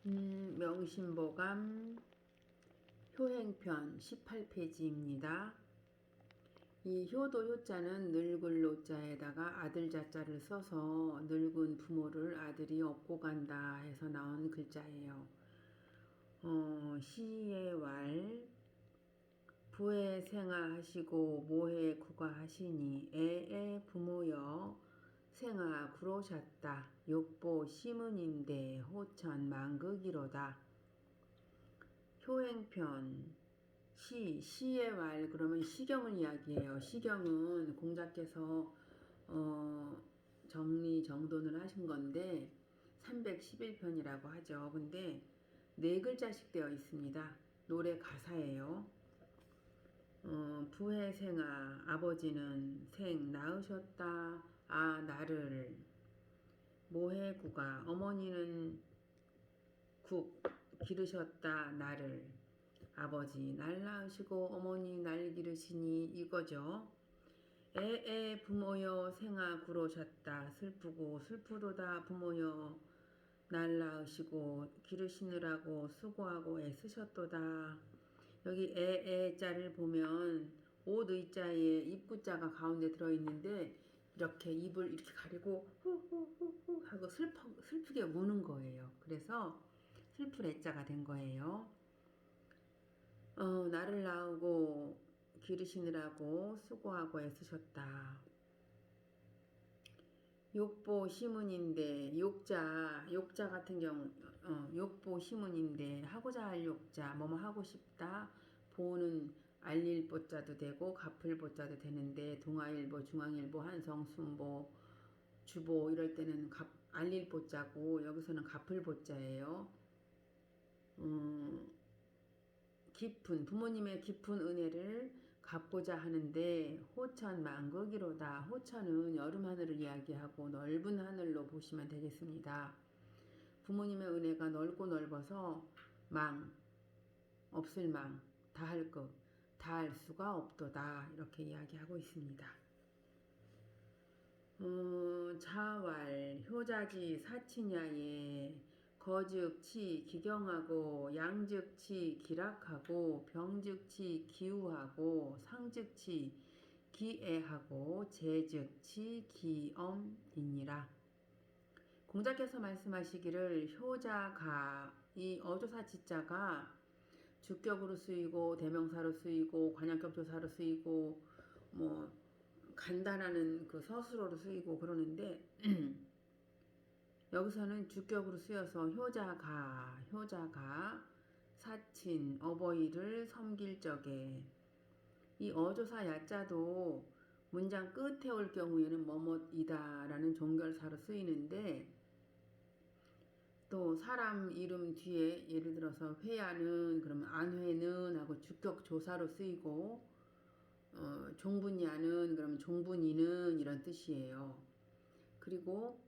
명심보감 효행편 18페이지입니다. 이 효도 효자는 늙을 노자에다가 아들 자자를 써서 늙은 부모를 아들이 업고 간다 해서 나온 글자예요. 시의 왈 부에 생아 하시고 모해 구가 하시니 애애 부모여 생아 구로셨다 욕보 시문인데 호천 망극이로다. 효행편 시의 말 그러면 시경을 이야기해요. 시경은 공자께서 정리정돈을 하신 건데 311편이라고 하죠. 근데 네 글자씩 되어 있습니다. 노래 가사예요. 부해생아 아버지는 생 낳으셨다 아 나를 모해구가 어머니는 국 기르셨다 나를 아버지 날 낳으시고 어머니 날 기르시니 이거죠. 애애 부모여 생아 구로셨다 슬프고 슬프도다 부모여 날 낳으시고 기르시느라고 수고하고 애쓰셨도다. 여기 애자를 보면 옷 의자에 입구자가 가운데 들어있는데 이렇게 입을 이렇게 가리고 후후후후 하고 슬프게 우는 거예요. 그래서 슬플 애자가 된 거예요. 나를 낳고 기르시느라고 수고하고 애쓰셨다. 욕보 시문인데 욕자 같은 경우 욕보 시문인데 하고자 할 욕자 뭐뭐 하고 싶다. 보는 알릴 보자도 되고 갚을 보자도 되는데 동아일보 중앙일보 한성 순보 주보 이럴 때는 알릴 보자고 여기서는 갚을 보자예요. 부모님의 깊은 은혜를 갚고자 하는데 호천 망극이로다. 호천은 여름 하늘을 이야기하고 넓은 하늘로 보시면 되겠습니다. 부모님의 은혜가 넓고 넓어서 없을 다할 것, 다할 수가 없도다. 이렇게 이야기하고 있습니다. 자왈 효자지 사치냐에 거즉치 기경하고 양즉치 기락하고 병즉치 기우하고 상즉치 기애하고 재즉치 기엄이니라. 공자께서 말씀하시기를 효자가 이 어조사치자가 주격으로 쓰이고 대명사로 쓰이고 관양격조사로 쓰이고 뭐 간단하는 그 서술어로 쓰이고 그러는데 여기서는 주격으로 쓰여서 효자가 사친 어버이를 섬길 적에 이 어조사 야자도 문장 끝에 올 경우에는 뭐뭐이다 라는 종결사로 쓰이는데 또 사람 이름 뒤에 예를 들어서 회야는 그러면 안회는 하고 주격 조사로 쓰이고 종분야는 그러면 종분이는 이런 뜻이에요. 그리고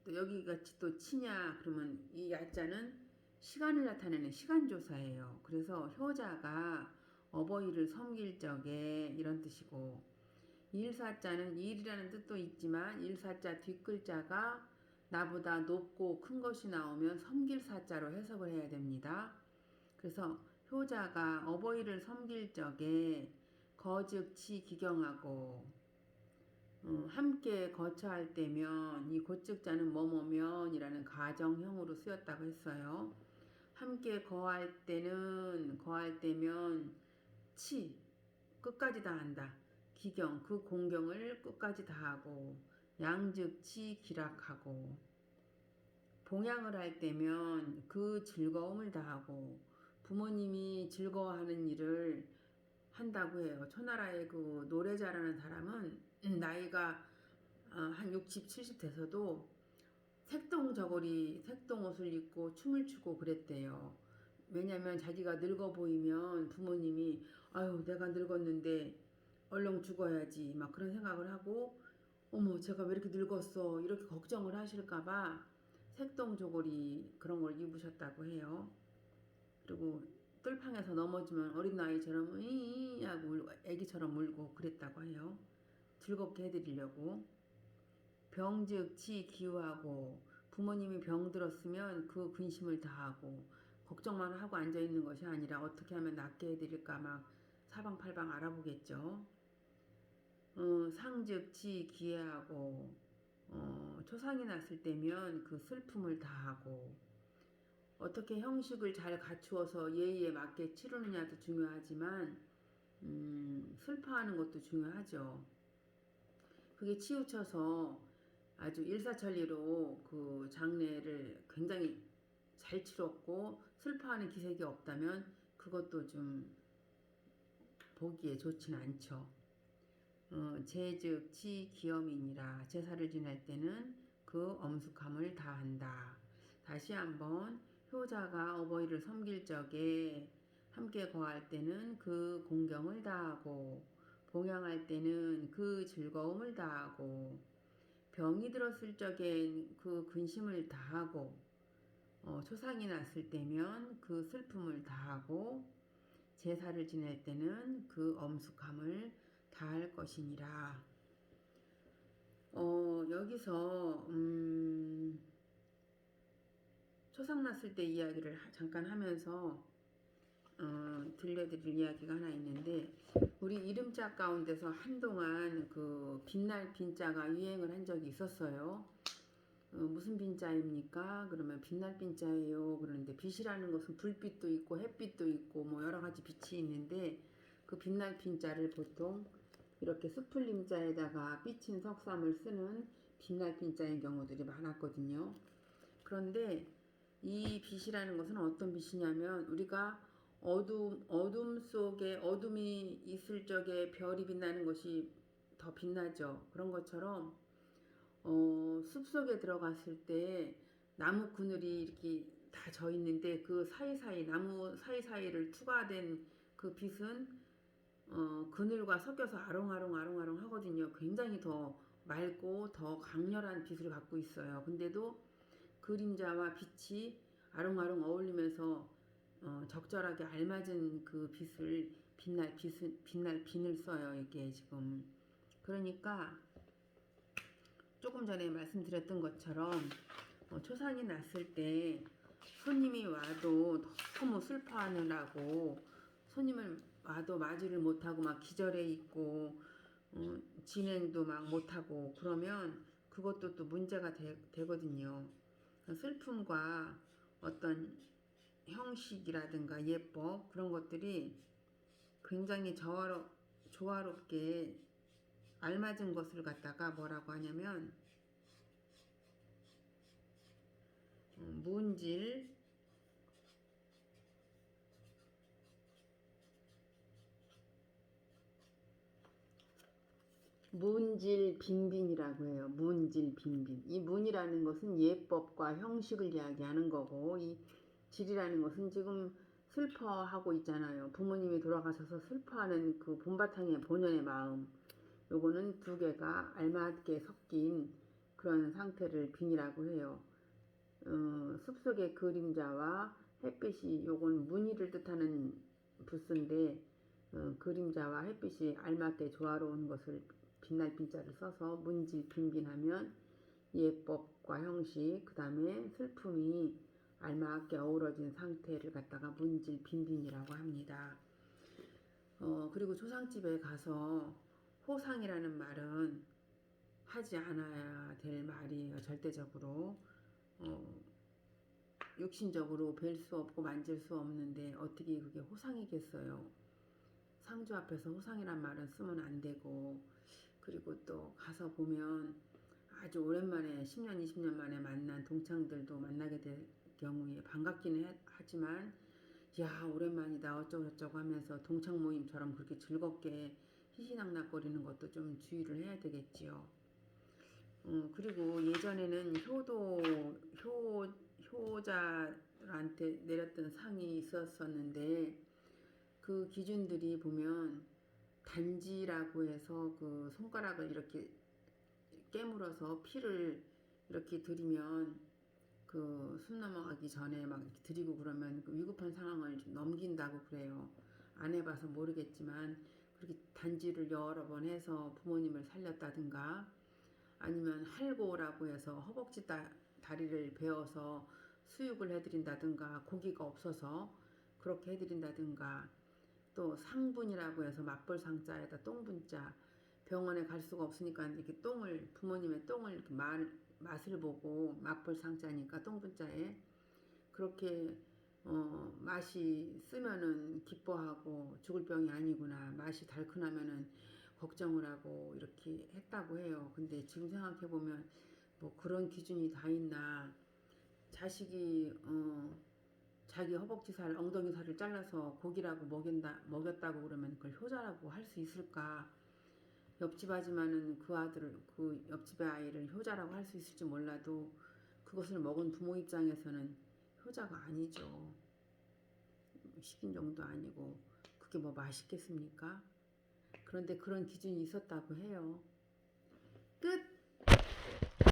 또 여기 같이 또 치냐 그러면 이 야자는 시간을 나타내는 시간조사예요. 그래서 효자가 어버이를 섬길 적에 이런 뜻이고 일사자는 일이라는 뜻도 있지만 일사자 뒷글자가 나보다 높고 큰 것이 나오면 섬길 사자로 해석을 해야 됩니다. 그래서 효자가 어버이를 섬길 적에 거즉치 기경하고 함께 거처할 때면 이 고측자는 뭐뭐면이라는 가정형으로 쓰였다고 했어요. 함께 거할 때면 끝까지 다 한다. 기경 그 공경을 끝까지 다 하고 양즉치 기락하고 봉양을 할 때면 그 즐거움을 다하고 부모님이 즐거워하는 일을 한다고 해요. 초나라의 그 노래 잘하는 사람은 나이가 한 60, 70 돼서도 색동 옷을 입고 춤을 추고 그랬대요. 왜냐면 자기가 늙어 보이면 부모님이 아유 내가 늙었는데 얼른 죽어야지 막 그런 생각을 하고 어머 제가 왜 이렇게 늙었어 이렇게 걱정을 하실까봐 색동 저고리 그런 걸 입으셨다고 해요. 그리고 뜰팡에서 넘어지면 어린 나이처럼 으이 하고 애기처럼 울고 그랬다고 해요. 즐겁게 해드리려고. 병즉치 기우하고 부모님이 병들었으면 그 근심을 다 하고 걱정만 하고 앉아 있는 것이 아니라 어떻게 하면 낫게 해드릴까 막 사방팔방 알아보겠죠. 상즉지 기해하고 초상이 났을 때면 그 슬픔을 다하고 어떻게 형식을 잘 갖추어서 예의에 맞게 치르느냐도 중요하지만 슬퍼하는 것도 중요하죠. 그게 치우쳐서 아주 일사천리로 그 장례를 굉장히 잘 치렀고 슬퍼하는 기색이 없다면 그것도 좀 보기에 좋지는 않죠. 제즉지 기염이니라 제사를 지낼 때는 그 엄숙함을 다한다. 다시 한번 효자가 어버이를 섬길 적에 함께 거할 때는 그 공경을 다하고 봉양할 때는 그 즐거움을 다하고 병이 들었을 적엔 그 근심을 다하고 초상이 났을 때면 그 슬픔을 다하고 제사를 지낼 때는 그 엄숙함을 다할 것이니라. 여기서 초상 났을 때 이야기를 잠깐 하면서 들려드릴 이야기가 하나 있는데 우리 이름자 가운데서 한동안 그 빛날 빈자가 유행을 한 적이 있었어요. 무슨 빈자입니까? 그러면 빛날 빈자예요. 그러는데 빛이라는 것은 불빛도 있고 햇빛도 있고 뭐 여러 가지 빛이 있는데 그 빛날 빈자를 보통 이렇게 수풀림자에다가 삐친 석삼을 쓰는 빛날 빈자인 경우들이 많았거든요. 그런데 이 빛이라는 것은 어떤 빛이냐면 우리가 어둠 속에 어둠이 있을 적에 별이 빛나는 것이 더 빛나죠. 그런 것처럼 숲속에 들어갔을 때 나무 그늘이 이렇게 다 져 있는데 그 사이사이 나무 사이사이를 투과된 그 빛은 그늘과 섞여서 아롱아롱 하거든요. 굉장히 더 맑고 더 강렬한 빛을 갖고 있어요. 근데도 그림자와 빛이 아롱아롱 어울리면서 적절하게 알맞은 그 빛을 빛날 비늘 써요. 이게 지금 그러니까 조금 전에 말씀드렸던 것처럼 초상이 났을 때 손님이 와도 너무 슬퍼하느라고 손님을 와도 맞이를 못하고 막 기절해 있고 진행도 막 못하고 그러면 그것도 또 문제가 되거든요. 슬픔과 어떤 형식이라든가 예법 그런 것들이 굉장히 조화롭게 알맞은 것을 갖다가 뭐라고 하냐면 문질 빈빈이라고 해요. 문질 빈빈. 이 문이라는 것은 예법과 형식을 이야기하는 거고 이 질이라는 것은 지금 슬퍼하고 있잖아요. 부모님이 돌아가셔서 슬퍼하는 그 본바탕의 본연의 마음. 요거는 두 개가 알맞게 섞인 그런 상태를 빈이라고 해요. 숲속의 그림자와 햇빛이 요건 무늬를 뜻하는 부스인데 그림자와 햇빛이 알맞게 조화로운 것을 빛날 빈자를 써서 문질 빈빈하면 예법과 형식 그 다음에 슬픔이 알맞게 어우러진 상태를 갖다가 문질 빈빈이라고 합니다. 그리고 초상집에 가서 호상이라는 말은 하지 않아야 될 말이에요. 절대적으로 육신적으로 뵐 수 없고 만질 수 없는데 어떻게 그게 호상이겠어요. 상주 앞에서 호상이란 말은 쓰면 안 되고 그리고 또 가서 보면 아주 오랜만에 10년 20년 만에 만난 동창들도 만나게 될 경우에 반갑기는 하지만 야 오랜만이다 어쩌고저쩌고 하면서 동창 모임처럼 그렇게 즐겁게 희희낙낙거리는 것도 좀 주의를 해야 되겠지요. 그리고 예전에는 효자한테 내렸던 상이 있었었는데 그 기준들이 보면 단지라고 해서 그 손가락을 이렇게 깨물어서 피를 이렇게 들이면 그 숨 넘어가기 전에 막 이렇게 들이고 그러면 그 위급한 상황을 좀 넘긴다고 그래요. 안 해봐서 모르겠지만 그렇게 단지를 여러 번 해서 부모님을 살렸다든가 아니면 할고라고 해서 허벅지 다리를 베어서 수육을 해드린다든가, 고기가 없어서 그렇게 해드린다든가, 또 상분이라고 해서 맞벌 상자에다 똥분자, 병원에 갈 수가 없으니까 이렇게 부모님의 똥을 이렇게 맛을 보고, 맞벌 상자니까 똥분자에 그렇게 맛이 쓰면은 기뻐하고 죽을 병이 아니구나, 맛이 달큰하면은 걱정을 하고 이렇게 했다고 해요. 근데 지금 생각해보면 뭐 그런 기준이 다 있나. 자식이 자기 허벅지살, 엉덩이살을 잘라서 고기라고 먹였다고 그러면 그걸 효자라고 할 수 있을까? 옆집 아줌마는 그 옆집의 아이를 효자라고 할 수 있을지 몰라도 그것을 먹은 부모 입장에서는 효자가 아니죠. 식인종도 아니고 그게 뭐 맛있겠습니까? 그런데 그런 기준이 있었다고 해요. 끝!